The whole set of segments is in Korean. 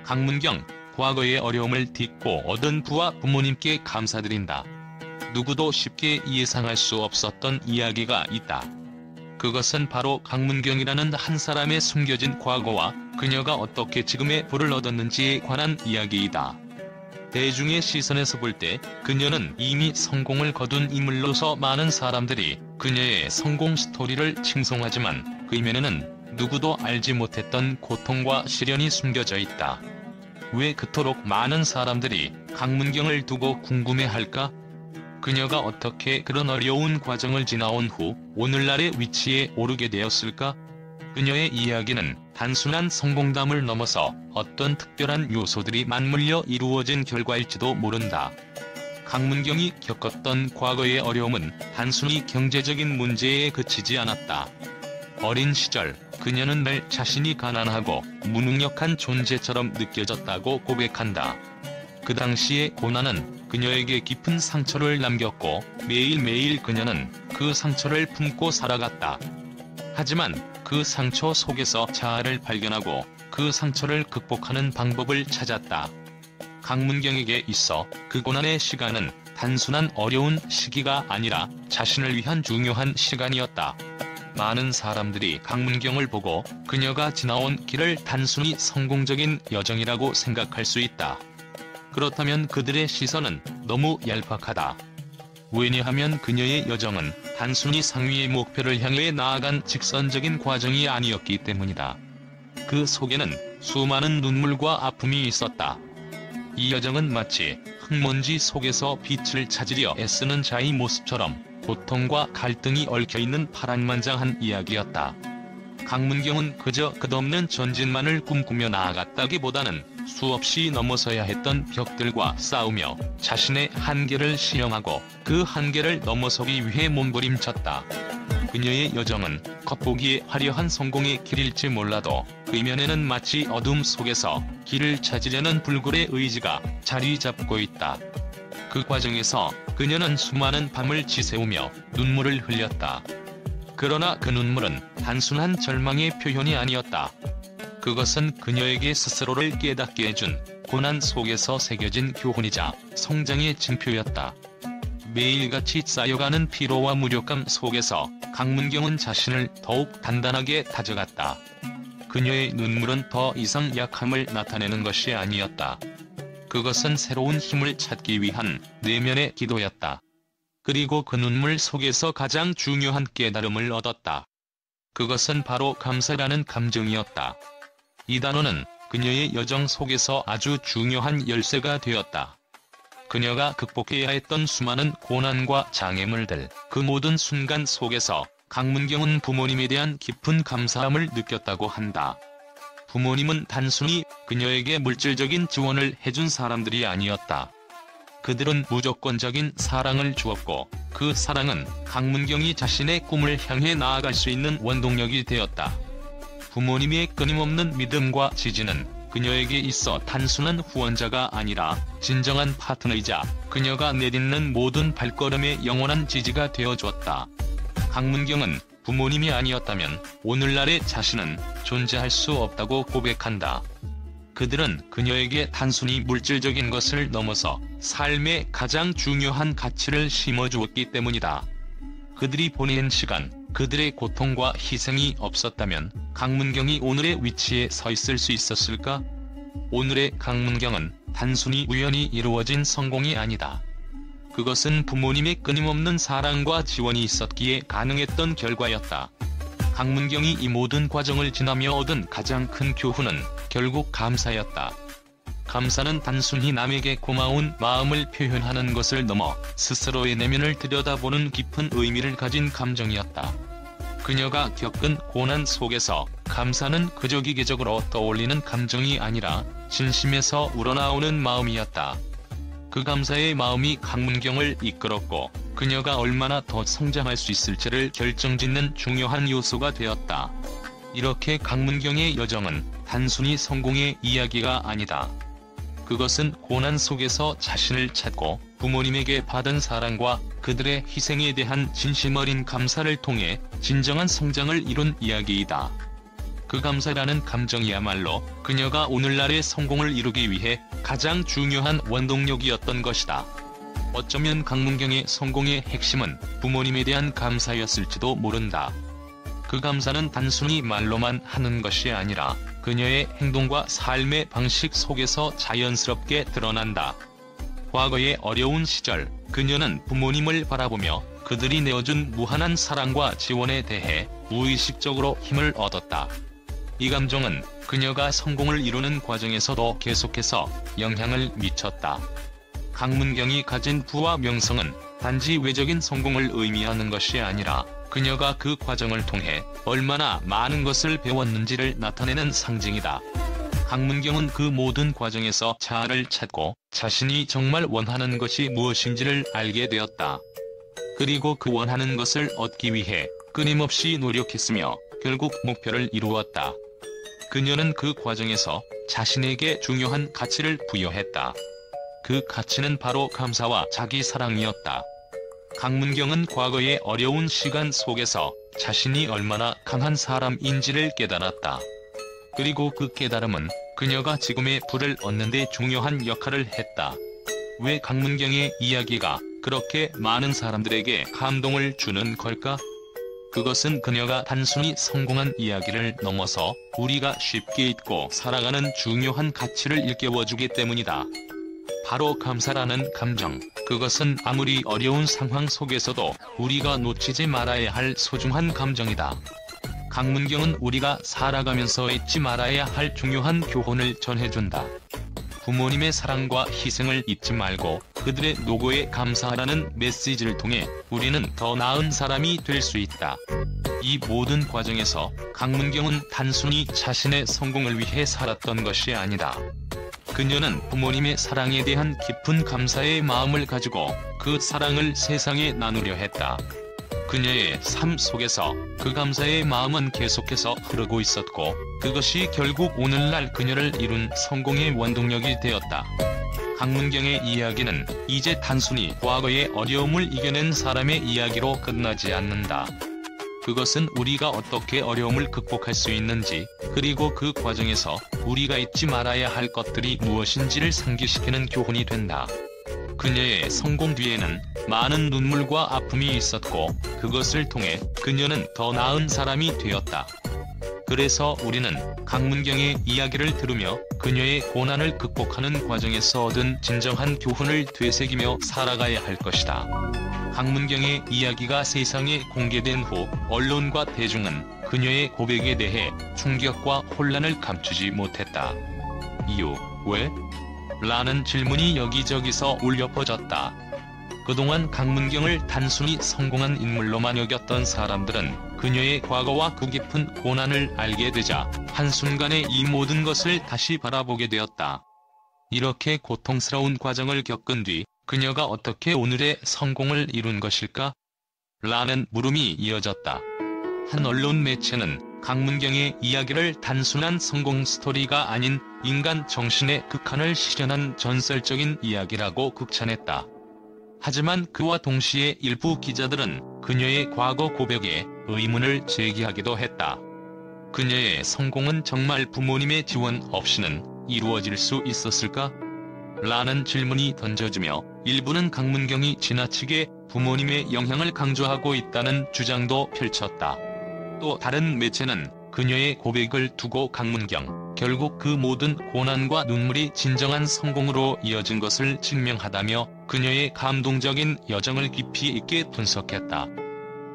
강문경, 과거의 어려움을 딛고 얻은 부와 부모님께 감사드린다. 누구도 쉽게 예상할 수 없었던 이야기가 있다. 그것은 바로 강문경이라는 한 사람의 숨겨진 과거와 그녀가 어떻게 지금의 부를 얻었는지에 관한 이야기이다. 대중의 시선에서 볼 때 그녀는 이미 성공을 거둔 인물로서 많은 사람들이 그녀의 성공 스토리를 칭송하지만 그 이면에는 누구도 알지 못했던 고통과 시련이 숨겨져 있다. 왜 그토록 많은 사람들이 강문경을 두고 궁금해할까? 그녀가 어떻게 그런 어려운 과정을 지나온 후 오늘날의 위치에 오르게 되었을까? 그녀의 이야기는 단순한 성공담을 넘어서 어떤 특별한 요소들이 맞물려 이루어진 결과일지도 모른다. 강문경이 겪었던 과거의 어려움은 단순히 경제적인 문제에 그치지 않았다. 어린 시절 그녀는 늘 자신이 가난하고 무능력한 존재처럼 느껴졌다고 고백한다. 그 당시의 고난은 그녀에게 깊은 상처를 남겼고 매일매일 그녀는 그 상처를 품고 살아갔다. 하지만 그 상처 속에서 자아를 발견하고 그 상처를 극복하는 방법을 찾았다. 강문경에게 있어 그 고난의 시간은 단순한 어려운 시기가 아니라 자신을 위한 중요한 시간이었다. 많은 사람들이 강문경을 보고 그녀가 지나온 길을 단순히 성공적인 여정이라고 생각할 수 있다. 그렇다면 그들의 시선은 너무 얄팍하다. 왜냐하면 그녀의 여정은 단순히 상위의 목표를 향해 나아간 직선적인 과정이 아니었기 때문이다. 그 속에는 수많은 눈물과 아픔이 있었다. 이 여정은 마치 흙먼지 속에서 빛을 찾으려 애쓰는 자의 모습처럼 고통과 갈등이 얽혀있는 파란만장한 이야기였다. 강문경은 그저 끝없는 전진만을 꿈꾸며 나아갔다기보다는 수없이 넘어서야 했던 벽들과 싸우며 자신의 한계를 시험하고 그 한계를 넘어서기 위해 몸부림쳤다. 그녀의 여정은 겉보기에 화려한 성공의 길일지 몰라도 그 이면에는 마치 어둠 속에서 길을 찾으려는 불굴의 의지가 자리 잡고 있다. 그 과정에서 그녀는 수많은 밤을 지새우며 눈물을 흘렸다. 그러나 그 눈물은 단순한 절망의 표현이 아니었다. 그것은 그녀에게 스스로를 깨닫게 해준 고난 속에서 새겨진 교훈이자 성장의 징표였다. 매일같이 쌓여가는 피로와 무력감 속에서 강문경은 자신을 더욱 단단하게 다져갔다. 그녀의 눈물은 더 이상 약함을 나타내는 것이 아니었다. 그것은 새로운 힘을 찾기 위한 내면의 기도였다. 그리고 그 눈물 속에서 가장 중요한 깨달음을 얻었다. 그것은 바로 감사라는 감정이었다. 이 단어는 그녀의 여정 속에서 아주 중요한 열쇠가 되었다. 그녀가 극복해야 했던 수많은 고난과 장애물들, 그 모든 순간 속에서 강문경은 부모님에 대한 깊은 감사함을 느꼈다고 한다. 부모님은 단순히 그녀에게 물질적인 지원을 해준 사람들이 아니었다. 그들은 무조건적인 사랑을 주었고 그 사랑은 강문경이 자신의 꿈을 향해 나아갈 수 있는 원동력이 되었다. 부모님의 끊임없는 믿음과 지지는 그녀에게 있어 단순한 후원자가 아니라 진정한 파트너이자 그녀가 내딛는 모든 발걸음의 영원한 지지가 되어주었다. 강문경은 부모님이 아니었다면 오늘날의 자신은 존재할 수 없다고 고백한다. 그들은 그녀에게 단순히 물질적인 것을 넘어서 삶의 가장 중요한 가치를 심어주었기 때문이다. 그들이 보낸 시간, 그들의 고통과 희생이 없었다면 강문경이 오늘의 위치에 서 있을 수 있었을까? 오늘의 강문경은 단순히 우연히 이루어진 성공이 아니다. 그것은 부모님의 끊임없는 사랑과 지원이 있었기에 가능했던 결과였다. 강문경이 이 모든 과정을 지나며 얻은 가장 큰 교훈은 결국 감사였다. 감사는 단순히 남에게 고마운 마음을 표현하는 것을 넘어 스스로의 내면을 들여다보는 깊은 의미를 가진 감정이었다. 그녀가 겪은 고난 속에서 감사는 그저 기계적으로 떠올리는 감정이 아니라 진심에서 우러나오는 마음이었다. 그 감사의 마음이 강문경을 이끌었고 그녀가 얼마나 더 성장할 수 있을지를 결정짓는 중요한 요소가 되었다. 이렇게 강문경의 여정은 단순히 성공의 이야기가 아니다. 그것은 고난 속에서 자신을 찾고 부모님에게 받은 사랑과 그들의 희생에 대한 진심 어린 감사를 통해 진정한 성장을 이룬 이야기이다. 그 감사라는 감정이야말로 그녀가 오늘날의 성공을 이루기 위해 가장 중요한 원동력이었던 것이다. 어쩌면 강문경의 성공의 핵심은 부모님에 대한 감사였을지도 모른다. 그 감사는 단순히 말로만 하는 것이 아니라 그녀의 행동과 삶의 방식 속에서 자연스럽게 드러난다. 과거의 어려운 시절, 그녀는 부모님을 바라보며 그들이 내어준 무한한 사랑과 지원에 대해 무의식적으로 힘을 얻었다. 이 감정은 그녀가 성공을 이루는 과정에서도 계속해서 영향을 미쳤다. 강문경이 가진 부와 명성은 단지 외적인 성공을 의미하는 것이 아니라 그녀가 그 과정을 통해 얼마나 많은 것을 배웠는지를 나타내는 상징이다. 강문경은 그 모든 과정에서 자아를 찾고 자신이 정말 원하는 것이 무엇인지를 알게 되었다. 그리고 그 원하는 것을 얻기 위해 끊임없이 노력했으며 결국 목표를 이루었다. 그녀는 그 과정에서 자신에게 중요한 가치를 부여했다. 그 가치는 바로 감사와 자기 사랑이었다. 강문경은 과거의 어려운 시간 속에서 자신이 얼마나 강한 사람인지를 깨달았다. 그리고 그 깨달음은 그녀가 지금의 부를 얻는 데 중요한 역할을 했다. 왜 강문경의 이야기가 그렇게 많은 사람들에게 감동을 주는 걸까? 그것은 그녀가 단순히 성공한 이야기를 넘어서 우리가 쉽게 잊고 살아가는 중요한 가치를 일깨워주기 때문이다. 바로 감사라는 감정, 그것은 아무리 어려운 상황 속에서도 우리가 놓치지 말아야 할 소중한 감정이다. 강문경은 우리가 살아가면서 잊지 말아야 할 중요한 교훈을 전해준다. 부모님의 사랑과 희생을 잊지 말고 그들의 노고에 감사하라는 메시지를 통해 우리는 더 나은 사람이 될 수 있다. 이 모든 과정에서 강문경은 단순히 자신의 성공을 위해 살았던 것이 아니다. 그녀는 부모님의 사랑에 대한 깊은 감사의 마음을 가지고 그 사랑을 세상에 나누려 했다. 그녀의 삶 속에서 그 감사의 마음은 계속해서 흐르고 있었고 그것이 결국 오늘날 그녀를 이룬 성공의 원동력이 되었다. 강문경의 이야기는 이제 단순히 과거의 어려움을 이겨낸 사람의 이야기로 끝나지 않는다. 그것은 우리가 어떻게 어려움을 극복할 수 있는지, 그리고 그 과정에서 우리가 잊지 말아야 할 것들이 무엇인지를 상기시키는 교훈이 된다. 그녀의 성공 뒤에는 많은 눈물과 아픔이 있었고 그것을 통해 그녀는 더 나은 사람이 되었다. 그래서 우리는 강문경의 이야기를 들으며 그녀의 고난을 극복하는 과정에서 얻은 진정한 교훈을 되새기며 살아가야 할 것이다. 강문경의 이야기가 세상에 공개된 후 언론과 대중은 그녀의 고백에 대해 충격과 혼란을 감추지 못했다. 이유, 왜? 라는 질문이 여기저기서 울려 퍼졌다. 그동안 강문경을 단순히 성공한 인물로만 여겼던 사람들은 그녀의 과거와 그 깊은 고난을 알게 되자 한순간에 이 모든 것을 다시 바라보게 되었다. 이렇게 고통스러운 과정을 겪은 뒤 그녀가 어떻게 오늘의 성공을 이룬 것일까? 라는 물음이 이어졌다. 한 언론 매체는 강문경의 이야기를 단순한 성공 스토리가 아닌 인간 정신의 극한을 실현한 전설적인 이야기라고 극찬했다. 하지만 그와 동시에 일부 기자들은 그녀의 과거 고백에 의문을 제기하기도 했다. 그녀의 성공은 정말 부모님의 지원 없이는 이루어질 수 있었을까? 라는 질문이 던져지며 일부는 강문경이 지나치게 부모님의 영향을 강조하고 있다는 주장도 펼쳤다. 또 다른 매체는 그녀의 고백을 두고 강문경, 결국 그 모든 고난과 눈물이 진정한 성공으로 이어진 것을 증명하다며 그녀의 감동적인 여정을 깊이 있게 분석했다.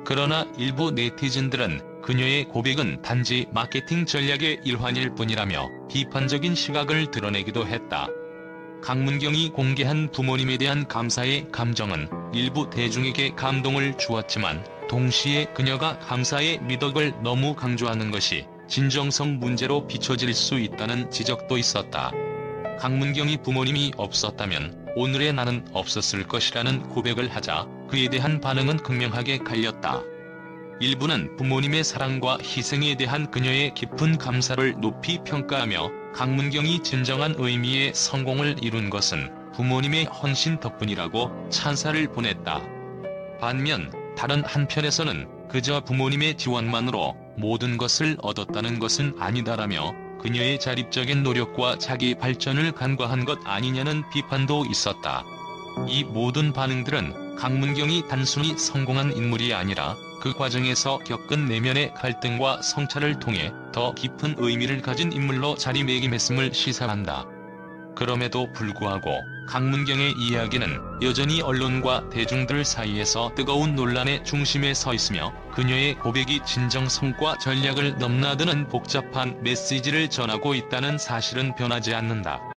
그러나 일부 네티즌들은 그녀의 고백은 단지 마케팅 전략의 일환일 뿐이라며 비판적인 시각을 드러내기도 했다. 강문경이 공개한 부모님에 대한 감사의 감정은 일부 대중에게 감동을 주었지만 동시에 그녀가 감사의 미덕을 너무 강조하는 것이 진정성 문제로 비춰질 수 있다는 지적도 있었다. 강문경이 부모님이 없었다면 오늘의 나는 없었을 것이라는 고백을 하자 그에 대한 반응은 극명하게 갈렸다. 일부는 부모님의 사랑과 희생에 대한 그녀의 깊은 감사를 높이 평가하며 강문경이 진정한 의미의 성공을 이룬 것은 부모님의 헌신 덕분이라고 찬사를 보냈다. 반면 다른 한편에서는 그저 부모님의 지원만으로 모든 것을 얻었다는 것은 아니다라며 그녀의 자립적인 노력과 자기 발전을 간과한 것 아니냐는 비판도 있었다. 이 모든 반응들은 강문경이 단순히 성공한 인물이 아니라 그 과정에서 겪은 내면의 갈등과 성찰을 통해 더 깊은 의미를 가진 인물로 자리매김했음을 시사한다. 그럼에도 불구하고 강문경의 이야기는 여전히 언론과 대중들 사이에서 뜨거운 논란의 중심에 서 있으며 그녀의 고백이 진정성과 전략을 넘나드는 복잡한 메시지를 전하고 있다는 사실은 변하지 않는다.